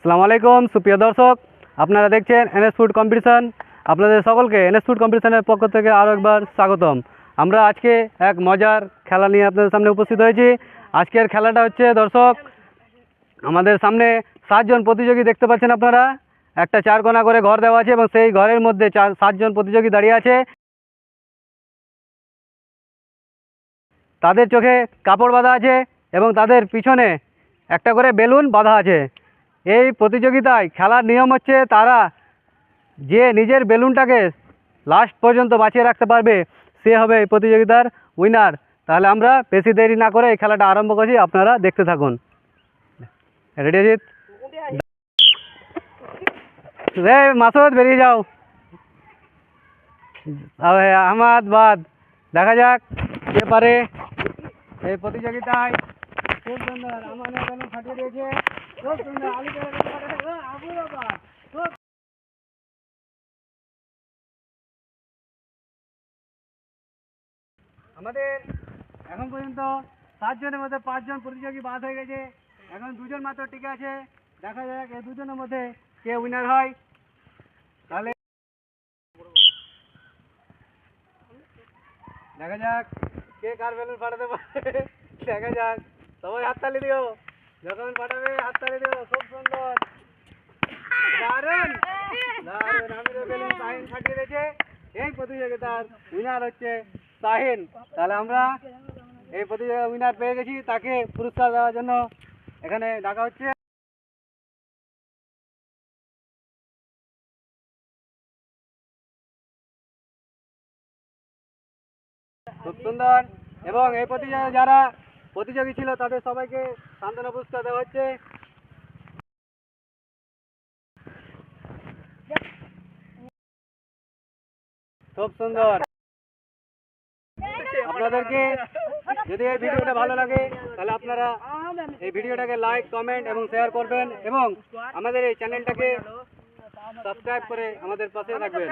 আসসালামু আলাইকুম সুপ্রিয় দর্শক, আপনারা দেখছেন এনএস ফুড কম্পিটিশন। আপনাদের সকলকে এনএস ফুড কম্পিটিশনের পক্ষ থেকে আরও একবার স্বাগতম। আমরা আজকে এক মজার খেলা নিয়ে আপনাদের সামনে উপস্থিত হয়েছি। আজকের খেলাটা হচ্ছে, দর্শক, আমাদের সামনে 7 জন প্রতিযোগী দেখতে পাচ্ছেন আপনারা। একটা 4 কোণা করে ঘর দেওয়া আছে এবং সেই ঘরের মধ্যে 7 জন প্রতিযোগী দাঁড়িয়ে আছে। তাদের চোখে কাপড় বাঁধা আছে এবং তাদের পিছনে একটা করে বেলুন বাঁধা আছে। এই প্রতিযোগিতায় খেলার নিয়ম হচ্ছে, তারা যে নিজের বেলুনটাকে লাস্ট পর্যন্ত বাঁচিয়ে রাখতে পারবে সে হবে এই প্রতিযোগিতার উইনার। তাহলে আমরা বেশি দেরি না করে এই খেলাটা আরম্ভ করছি, আপনারা দেখতে থাকুন। রেডি অজিত? রে মাসুদ, বেরিয়ে যাও। আহমাদ বাদ। দেখা যাক কে পারে এই প্রতিযোগিতায়। খুব সুন্দর, আমার বেলুন ফাটিয়ে দিয়েছে। খুব সুন্দর, আলু আবু বাবা। আমাদের এখন পর্যন্ত 7 জনের মধ্যে 5 জন প্রতিযোগী বাদ হয়ে গেছে। এখন 2 জন মাত্র টিকে আছে। দেখা যাক এই 2 জনের মধ্যে কে উইনার হয়। তাহলে দেখা যাক কে কার বেলুন ফাটাতে পারে। দেখা যাক, সবাই হাততালি দিও। যখন ফাটাবে হাততালি দিও। খুব সুন্দর, দারুণ দারুণ। আমিরের বেলুন শাহিন ফাটিয়ে দিয়েছে। এই প্রতিযোগিতার উইনার হচ্ছে শাহিন। তাহলে আমরা এই প্রতিযোগিতার উইনার পেয়ে গেছি, তাকে পুরস্কার দেওয়ার জন্য এখানে ডাকা হচ্ছে। খুব সুন্দর। এবং এই প্রতিযোগিতায় যারা প্রতিযোগী ছিল তাদের সবাইকে সান্ত্বনা পুরস্কার দেওয়া হচ্ছে। খুব সুন্দর। আপনাদেরকে যদি এই ভিডিওটা ভালো লাগে তাহলে আপনারা এই ভিডিওটাকে লাইক, কমেন্ট এবং শেয়ার করবেন এবং আমাদের এই চ্যানেলটাকে সাবস্ক্রাইব করে আমাদের পাশে থাকবেন।